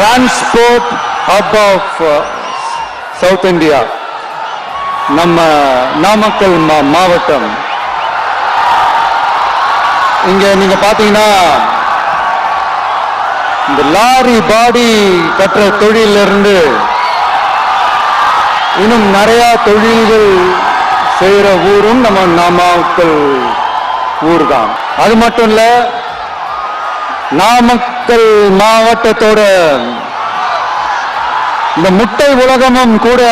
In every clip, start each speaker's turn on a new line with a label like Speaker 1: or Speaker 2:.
Speaker 1: transport hub of South India. நம்ம நாமக்கல் மாவட்டம். இங்க நீங்க பாத்தீங்கன்னா இந்த லாரி பாடி கட்டுற தொழிலிருந்து இன்னும் நிறைய தொழில்கள் செய்யற ஊரும் நம்ம நாமக்கல் ஊர் தான். அது மட்டும் இல்ல, நாமக்கல் மாவட்டத்தோட இந்த முட்டை உலகமும் கூட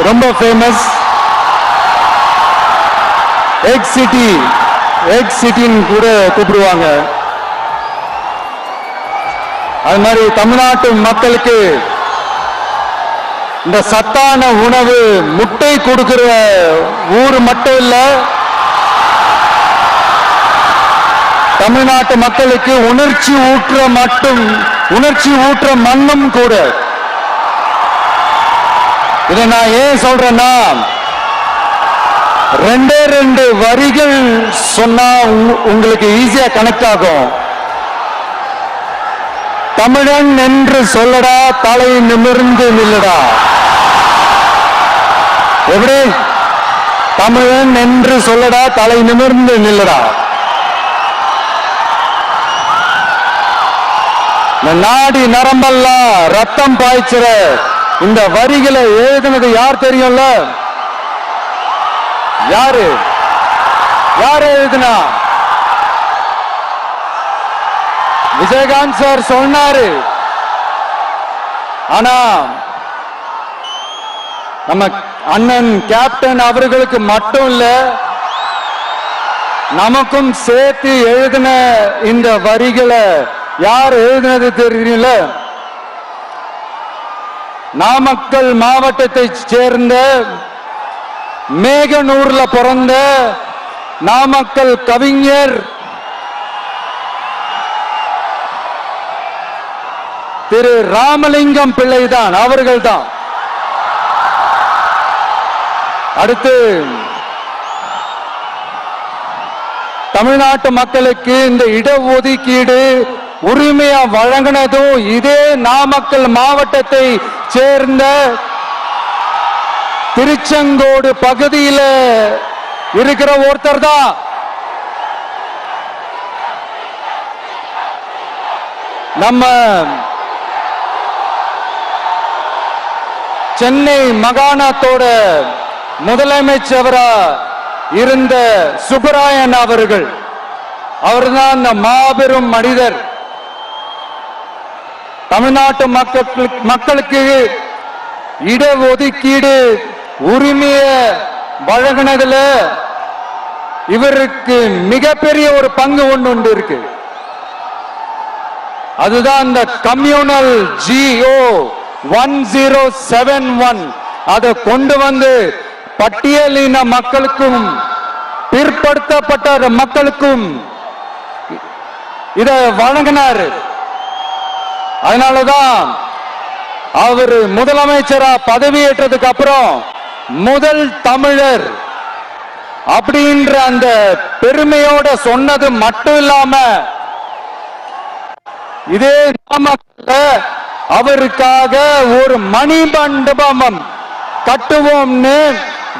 Speaker 1: ரொம்ப ஃபேமஸ். எக் சிட்டின்னு கூட கூப்பிடுவாங்க. அது மாதிரி தமிழ்நாட்டு மக்களுக்கு இந்த சத்தான உணவு முட்டை கொடுக்கிற ஊர் மட்டும் இல்ல, தமிழ்நாட்டு மக்களுக்கு உணர்ச்சி ஊற்ற மண்ணும் கூட. இதை நான் ஏன் சொல்றேன்னா, ரெண்டு வரிகள் சொன்னா உங்களுக்கு ஈஸியா கனெக்ட் ஆகும். தமிழன் என்று சொல்லடா, தலை நிமிர்ந்து நில்லடா. எப்படி? தமிழன் என்று சொல்லடா, தலை நிமிர்ந்து நில்லடா. நாடி நரம்பெல்லாம் ரத்தம் பாய்ச்சிற இந்த வரிகளை எழுதுனது யார் தெரியும்ல? யாரு எழுதுனா? விஜயகாந்த் சார் சொன்னாரு. ஆனா நம்ம அண்ணன் கேப்டன் அவர்களுக்கு மட்டும் இல்ல, நமக்கும் சேர்த்து எழுதின இந்த வரிகளை யார் எழுதினது தெரியல? நாமக்கல் மாவட்டத்தை சேர்ந்த மேகனூர்ல பிறந்த நாமக்கல் கவிஞர் திரு ராமலிங்கம் பிள்ளைதான், அவர்கள் தான். அடுத்து தமிழ்நாட்டு மக்களுக்கு இந்த இடஒதுக்கீடு உரிமையா வழங்கினதும் இதே நாமக்கல் மாவட்டத்தை சேர்ந்த திருச்செங்கோடு பகுதியில் இருக்கிற ஒருத்தர் தான். நம்ம சென்னை மாகாணத்தோட முதலமைச்சரா இருந்த சுப்பராயன் அவர்கள், அவர்தான் அந்த மாபெரும் மனிதர். தமிழ்நாட்டு மக்களுக்கு இடஒதுக்கீடு உரிமையை வழங்கினதுல இவருக்கு மிகப்பெரிய ஒரு பங்கு ஒன்று இருக்கு. அதுதான் இந்த கம்யூனல் GO 1071 அதை கொண்டு வந்து பட்டியலின மக்களுக்கும் பிற்படுத்தப்பட்ட மக்களுக்கும் இத வழங்கினார். அதனாலதான் அவர் முதலமைச்சரா பதவியேற்றதுக்கு அப்புறம் முதல் தமிழர் அப்படின்ற அந்த பெருமையோட சொன்னது மட்டும் இல்லாம, இதே நாமக்கல்ல அவருக்காக ஒரு மணிமண்டபம் கட்டுவோம்னு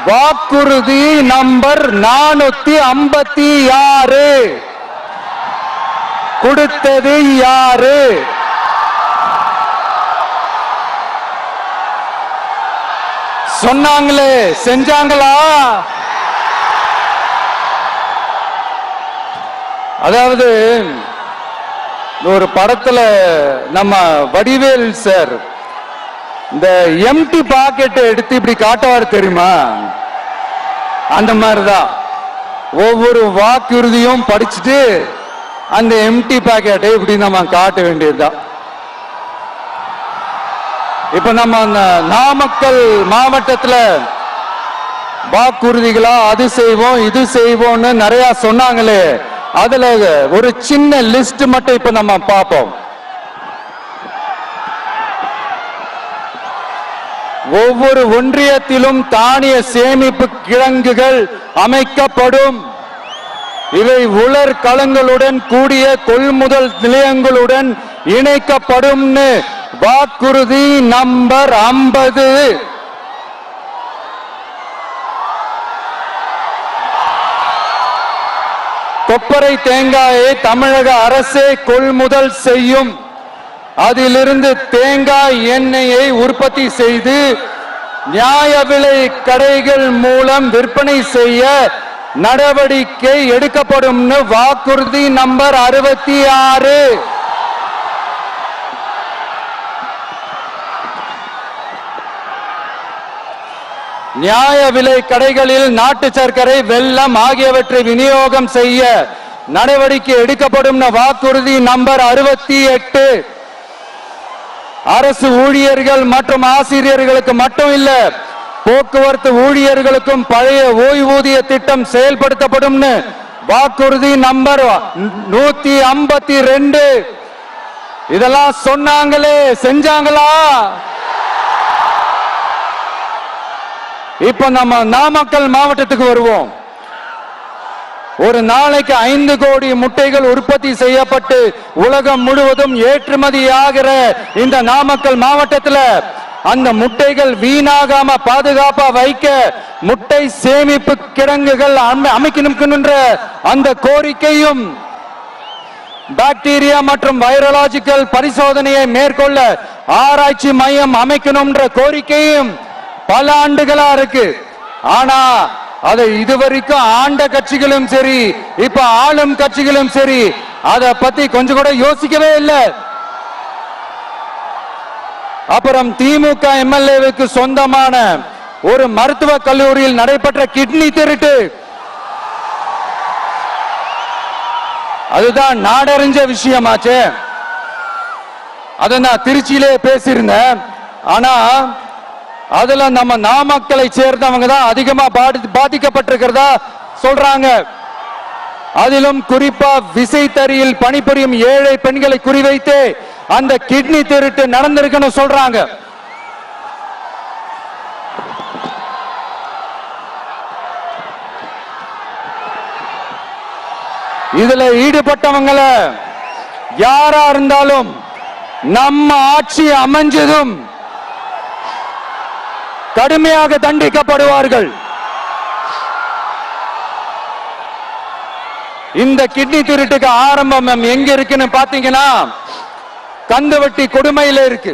Speaker 1: வாக்குறுதி நம்பர் 456 கொடுத்தது யாரு? சொன்னாங்களே, செஞ்சாங்களா? அதாவது ஒரு படத்துல நம்ம வடிவேல் சார் இந்த எம்டி பாக்கெட் எடுத்து இப்படி காட்டுவார் தெரியுமா? அந்த மாதிரிதான் ஒவ்வொரு வாக்குறுதியும் படிச்சுட்டு அந்த எம்டி பாக்கெட்டை இப்படி நம்ம காட்ட வேண்டியதுதான். இப்ப நம்ம அந்த நாமக்கல் மாவட்டத்துல வாக்குறுதிகளா அது செய்வோம் இது செய்வோம்னு நிறைய சொன்னாங்களே, அதுல ஒரு சின்ன லிஸ்ட் மட்டும் இப்ப நம்ம பார்ப்போம். ஒவ்வொரு ஒன்றியத்திலும் தானிய சேமிப்பு கிடங்குகள் அமைக்கப்படும். இவை உலர் களங்களுடன் கூடிய கொள்முதல் நிலையங்களுடன் இணைக்கப்படும் வாக்குறுதி நம்பர் 50. கொப்பரை தேங்காயை தமிழக அரசே கொள்முதல் செய்யும். அதிலிருந்து தேங்காய் எண்ணெயை உற்பத்தி செய்து நியாய விலை கடைகள் மூலம் விற்பனை செய்ய நடவடிக்கை எடுக்கப்படும். வாக்குறுதி நம்பர் 66. நியாய விலை கடைகளில் நாட்டு சர்க்கரை, வெல்லம் ஆகியவற்றை விநியோகம் செய்ய நடவடிக்கை எடுக்கப்படும். வாக்குறுதி நம்பர் 68. அரசு ஊழியர்கள் மற்றும் ஆசிரியர்களுக்கு மட்டும் இல்ல, போக்குவரத்து ஊழியர்களுக்கும் பழைய ஓய்வூதிய திட்டம் செயல்படுத்தப்படும். வாக்குறுதி நம்பர் 152. இதெல்லாம் சொன்னாங்களே, செஞ்சாங்களா? இப்ப நம்ம நாமக்கல் மாவட்டத்துக்கு வருவோம். ஒரு நாளைக்கு 5 கோடி முட்டைகள் உற்பத்தி செய்யப்பட்டு உலகம் முழுவதும் ஏற்றுமதி ஆகிற இந்த நாமக்கல் மாவட்டத்தில் அந்த முட்டைகள் வீணாகாம பாதுகாப்பா வைக்க முட்டை சேமிப்பு கிடங்குகள் அமைக்கணும் அந்த கோரிக்கையும், பாக்டீரியா மற்றும் வைரலாஜிக்கல் பரிசோதனையை மேற்கொள்ள ஆராய்ச்சி மையம் அமைக்கணும் கோரிக்கையும் பல ஆண்டுகளா இருக்கு. ஆனா அதை இதுவரைக்கும் ஆண்ட கட்சிகளும் சரி, இப்ப ஆளும் கட்சிகளும் சரி, அதை பத்தி கொஞ்சம் கூட யோசிக்கவே இல்லை. அப்புறம் திமுக எம்எல்ஏவுக்கு சொந்தமான ஒரு மருத்துவ கல்லூரியில் நடைபெற்ற கிட்னி திருட்டு, அதுதான் நாடறிஞ்ச விஷயமாச்சு. அதை நான் திருச்சியிலே பேசியிருந்தேன். ஆனா அதுல நம்ம நாமக்கலை சேர்ந்தவங்க தான் அதிகமா பாதிக்கப்பட்டிருக்கிறதா சொல்றாங்க. அதிலும் குறிப்பா விசைத்தறியில் பணிபுரியும் ஏழை பெண்களை குறிவைத்து அந்த கிட்னி திருட்டு நடந்திருக்குன்னு சொல்றாங்க. இதுல ஈடுபட்டவங்களை யாரா இருந்தாலும் நம்ம ஆட்சி அமைஞ்சதும் கடுமையாக தண்டிக்கப்படுவார்கள். இந்த கிட்னி திருட்டுக்கு ஆரம்பம் எங்க இருக்குன்னு பாத்தீங்கன்னா கந்துவட்டி கொடுமையில இருக்கு.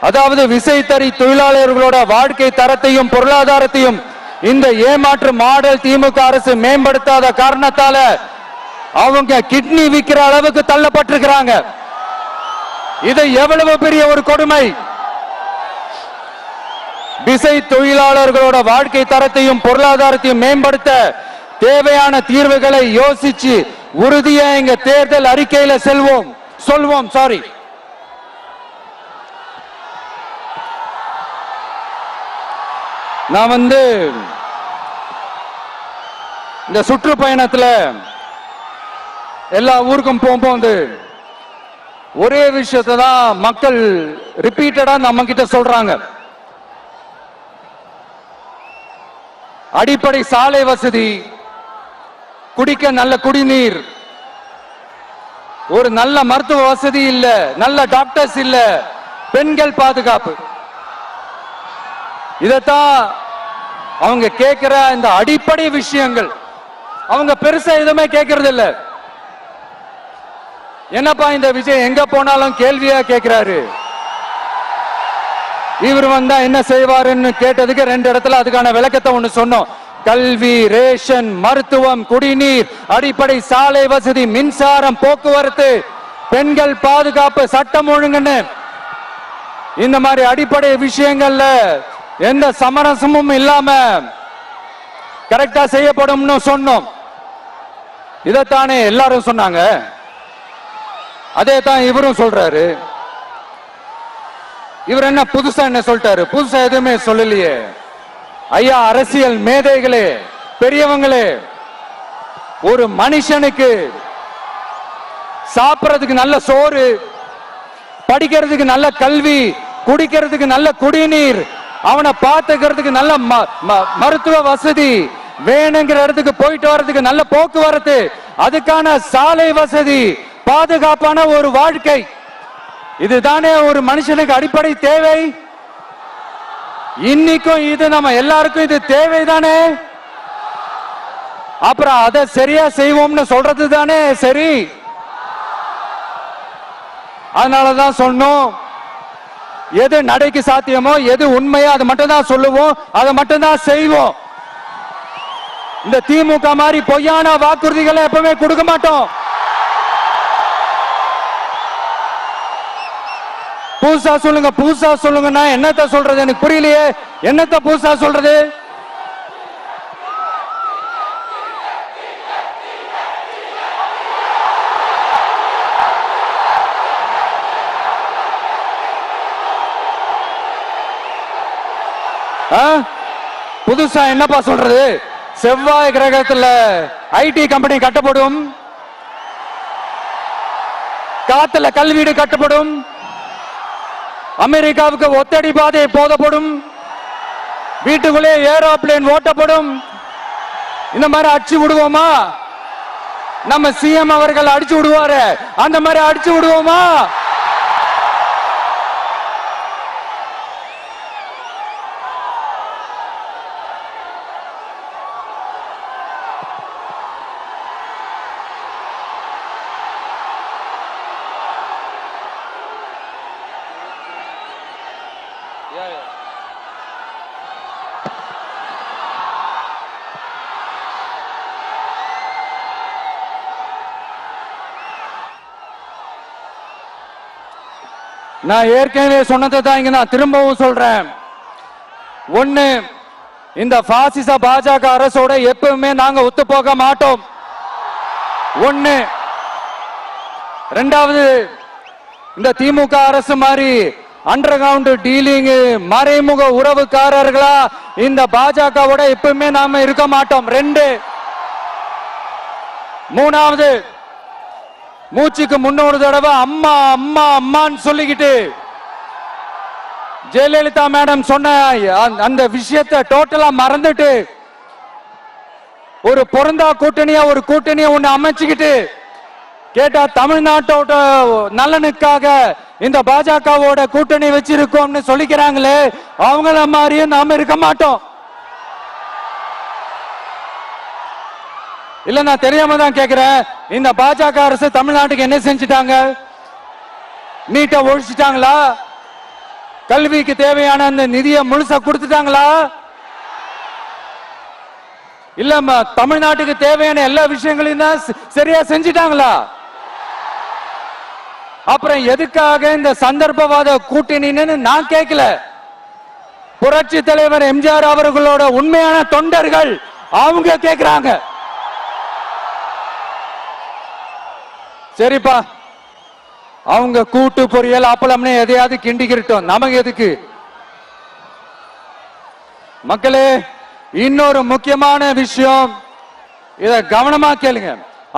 Speaker 1: அதாவது விசைத்தறி தொழிலாளர்களோட வாழ்க்கை தரத்தையும் பொருளாதாரத்தையும் இந்த ஏமாற்று மாடல் திமுக அரசு மேம்படுத்தாத காரணத்தால அவங்க கிட்னி விற்கிற அளவுக்கு தள்ளப்பட்டிருக்கிறாங்க. இது எவ்வளவு பெரிய ஒரு கொடுமை! விசை தொழிலாளர்களோட வாழ்க்கை தரத்தையும் பொருளாதாரத்தையும் மேம்படுத்த தேவையான தீர்வுகளை யோசிச்சு உறுதியா எங்க தேர்தல் அறிக்கையில சொல்வோம். நான் இந்த சுற்றுப்பயணத்துல எல்லா ஊருக்கும் போகும்போது ஒரே விஷயத்தை தான் மக்கள் ரிப்பீட்டடா நம்ம கிட்ட சொல்றாங்க. அடிப்படை சாலை வசதி, குடிக்க நல்ல குடிநீர், ஒரு நல்ல மருத்துவ வசதி இல்ல, நல்ல டாக்டர்ஸ் இல்ல, பெண்கள் பாதுகாப்பு. இதத்தான் அவங்க கேட்கிற இந்த அடிப்படை விஷயங்கள். அவங்க பெருசா எதுவுமே கேட்கறது இல்ல. என்னப்பா இந்த விஜய் எங்க போனாலும் கேள்வியா கேட்கிறாரு, இவர் வந்தா என்ன செய்வாருன்னு கேட்டதுக்கு 2 இடத்துல அதுக்கான விளக்கத்தை ஒண்ணு சொன்னோம். கல்வி, ரேஷன், மருத்துவம், குடிநீர், அடிப்படை சாலை வசதி, மின்சாரம், போக்குவரத்து, பெண்கள் பாதுகாப்பு, சட்டம் ஒழுங்குன்னு இந்த மாதிரி அடிப்படை விஷயங்கள்ல எந்த சமரசமும் இல்லாம கரெக்டா செய்யப்படும்னு சொன்னோம். இதைத்தானே எல்லாரும் சொன்னாங்க, அதே தான் இவரும் சொல்றாரு. இவர் என்ன புதுசா என்ன சொல்லிட்டாரு? புதுசா எதுவுமே சொல்லலையே. ஐயா, அரசியல் மேதைகளே, பெரியவங்களே, ஒரு மனுஷனுக்கு சாப்பிடறதுக்கு நல்ல சோறு, படிக்கிறதுக்கு நல்ல கல்வி, குடிக்கிறதுக்கு நல்ல குடிநீர், அவனை பார்த்துக்கிறதுக்கு நல்ல மருத்துவ வசதி, வேணுங்கிற இடத்துக்கு போயிட்டு வர்றதுக்கு நல்ல போக்குவரத்து, அதுக்கான சாலை வசதி, பாதுகாப்பான ஒரு வாழ்க்கை, இதுதானே ஒரு மனுஷனுக்கு அடிப்படை தேவை. இன்னைக்கும் இது நம்ம எல்லாருக்கும் இது தேவைதானே. அப்புறம் அதை சரியா செய்வோம்னு சொல்றது தானே சரி. அதனாலதான் சொன்னோம், எது நடைக்கு சாத்தியமோ எது உண்மையோ அதை மட்டும் தான் சொல்லுவோம், அதை மட்டும் தான் செய்வோம். இந்த திமுக மாதிரி பொய்யான வாக்குறுதிகளை எப்பவுமே கொடுக்க மாட்டோம். புதுசா சொல்லுங்க, புதுசா சொல்லுங்கன்னா என்னத்த சொல்றது எனக்கு புரியலையே. என்னத்த புதுசா சொல்றது? புதுசா என்னப்பா சொல்றது? செவ்வாய் கிரகத்துல ஐடி கம்பெனி கட்டப்படும், காத்துல கல்வீடு கட்டப்படும், அமெரிக்காவுக்கு ஒத்தடி பாதை போதப்படும், வீட்டுக்குள்ளே ஏரோப்ளேன் ஓட்டப்படும். இந்த மாதிரி அடிச்சு விடுவோமா? நம்ம சிஎம் அவர்கள் அடிச்சு விடுவாரு, அந்த மாதிரி அடிச்சு விடுவோமா? நான் ஏற்கனவே சொன்னதை தான் இங்க நான் திரும்பவும் சொல்றேன். ஒண்ணு, இந்த பாசிச பாஜக அரசோட எப்பவுமே நாங்க ஒத்து போக மாட்டோம். ஒண்ணு. ரெண்டாவது, இந்த திமுக அரசு மாதிரி அண்டர் கிரவுண்ட் டீலிங், மறைமுக உறவுக்காரர்களா இந்த பாஜகவோட எப்பவுமே நாம இருக்க மாட்டோம். ரெண்டு. மூணாவது, மூச்சுக்கு முன்னொரு தடவை அம்மா அம்மா அம்மான்னு சொல்லிக்கிட்டு ஜெயலலிதா மேடம் சொன்ன அந்த விஷயத்தை டோட்டலா மறந்துட்டு ஒரு பொருந்தா கூட்டணியா ஒரு கூட்டணியை ஒண்ணு அமைச்சுக்கிட்டு கேட்டா தமிழ்நாட்டோட நலனுக்காக இந்த பாஜகவோட கூட்டணி வச்சிருக்கோம்னு சொல்லிக்கிறாங்களே, அவங்கள மாதிரியே நாம இருக்க மாட்டோம். இல்ல, நான் தெரியாம தான் கேக்குறேன். இந்த பாஜக அரசு தமிழ்நாட்டுக்கு என்ன செஞ்சிட்டாங்க? நீட்டை ஒழிச்சிட்டாங்களா? கல்விக்கு தேவையான அந்த நிதியை முழுசா கொடுத்துட்டாங்களா? இல்ல தமிழ்நாட்டுக்கு தேவையான எல்லா விஷயங்களையும் தான் சரியா செஞ்சிட்டாங்களா? அப்புறம் எதுக்காக இந்த சந்தர்ப்பவாத கூட்டணின்னு நான் கேட்கல. புரட்சி தலைவர் எம்ஜிஆர் அவர்களோட உண்மையான தொண்டர்கள் அவங்க கேக்குறாங்க. சரிப்பா, அவங்க கூட்டு பொரியல் அப்பளம்னு எதையாவது கிண்டிக்கிட்டோம், நமக்கு எதுக்கு? மக்களே, இன்னொரு முக்கியமான விஷயம், இத கவனமா கேளுங்க.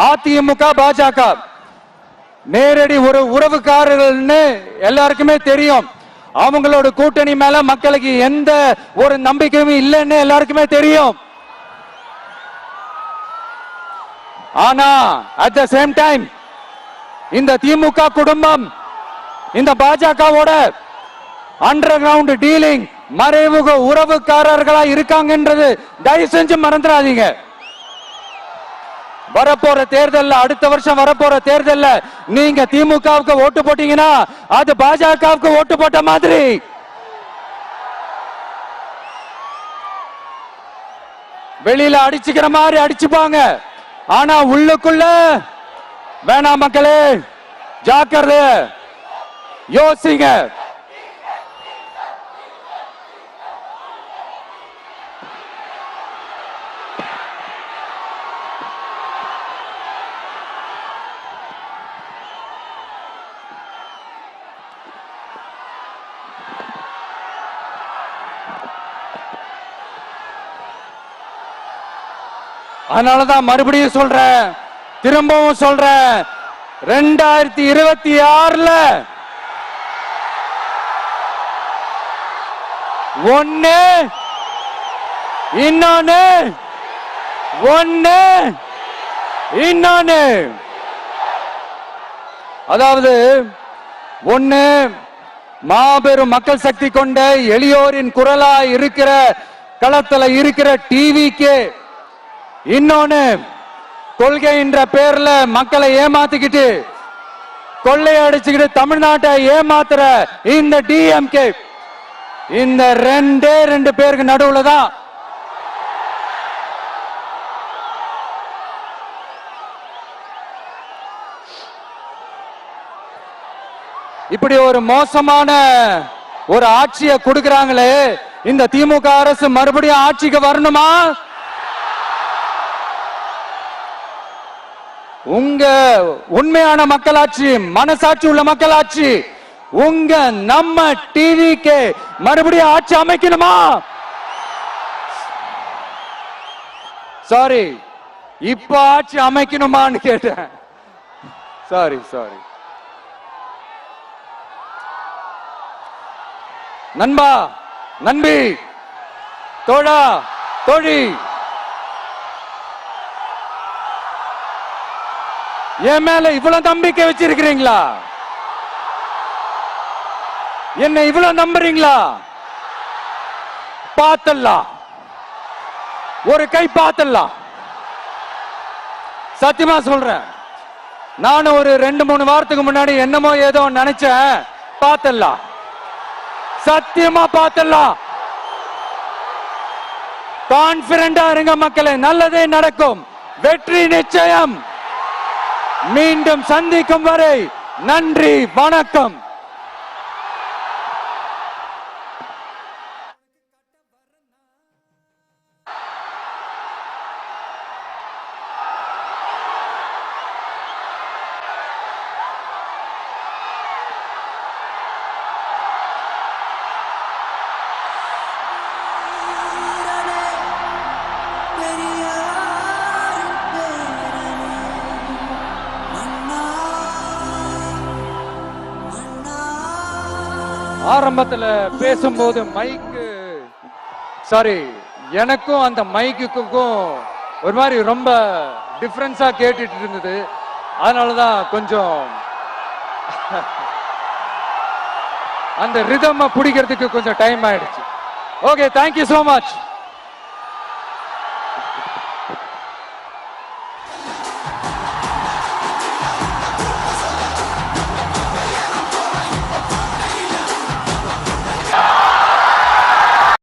Speaker 1: அதிமுக பாஜக நேரடி ஒரு உறவுக்காரர்கள்னு எல்லாருக்குமே தெரியும். அவங்களோட கூட்டணி மேல மக்களுக்கு எந்த ஒரு நம்பிக்கையும் இல்லைன்னு எல்லாருக்குமே தெரியும். ஆனா அட் த சேம் டைம் இந்த திமுக குடும்பம் இந்த பாஜகவோட அண்டர் கிரவுண்ட் டீலிங், மறைமுக உறவுக்காரர்களா இருக்காங்கன்றது தயவு செஞ்சு மறந்துடாதீங்க. வரப்போற தேர்தல், அடுத்த வருஷம் வரப்போற தேர்தல் நீங்க திமுகவுக்கு ஓட்டு போட்டீங்கன்னா அது பாஜகவுக்கு ஓட்டு போட்ட மாதிரி. வெளியில அடிச்சுக்கிற மாதிரி அடிச்சுப்பாங்க, ஆனா உள்ளுக்குள்ள வேணாம். மக்களே, ஜாக்கிரதை, யோசிங்க. அதனாலதான் மறுபடியும் சொல்றேன், திரும்பவும் சொல்றேன், 2026 ஒன்னு இன்னொன்னு அதாவது ஒண்ணு மாபெரும் மக்கள் சக்தி கொண்ட எளியோரின் குரலா இருக்கிற களத்துல இருக்கிற டிவிக்கு, இன்னொன்னு கொள்கை என்ற பேர்ல மக்களை ஏமாத்திக்கிட்டு கொள்ளையடிச்சுக்கிட்டு தமிழ்நாட்டை ஏமாத்துற இந்த டிஎம்கே. இந்த ரெண்டு பேருக்கு நடுவுல தான் இப்படி ஒரு மோசமான ஒரு ஆட்சியை கொடுக்கறாங்களே. இந்த திமுக அரசு மறுபடியும் ஆட்சிக்கு வரணுமா? உங்க உண்மையான மக்களாட்சி, மனசாட்சி உள்ள மக்களாட்சி, உங்க நம்ம டிவிக்கு மறுபடியும் ஆட்சி அமைக்கணுமா? சாரி, இப்ப ஆட்சி அமைக்கணுமான்னு கேட்டேன். சாரி. நண்பா, நண்பி, தோழா, தோழி, என் மேல இவ்வளவு நம்பிக்கை வச்சிருக்கிறீங்களா? என்ன இவ்வளவு நம்புறீங்களா? பார்த்தலாம், ஒரு கை பார்த்தலாம். சத்தியமா சொல்றேன், நானும் ஒரு 2-3 வாரத்துக்கு முன்னாடி என்னமோ ஏதோ நினைச்சேன். பார்த்தலாம், சத்தியமா பார்த்தலாம். கான்பிடண்டா இருங்க மக்களே, நல்லதே நடக்கும், வெற்றி நிச்சயம். மீண்டும் சந்திக்கும் வரை நன்றி, வணக்கம். ஆரம்பத்துல பேசும்போது எனக்கும் அந்த மைக்குக்கும் ஒரு மாதிரி ரொம்ப டிஃபரன்ஸா கேட்டுட்டு இருந்தது. அதனாலதான் கொஞ்சம் அந்த ரிதம் பிடிக்கிறதுக்கு கொஞ்சம் டைம் ஆயிடுச்சு. Okay, thank you so much.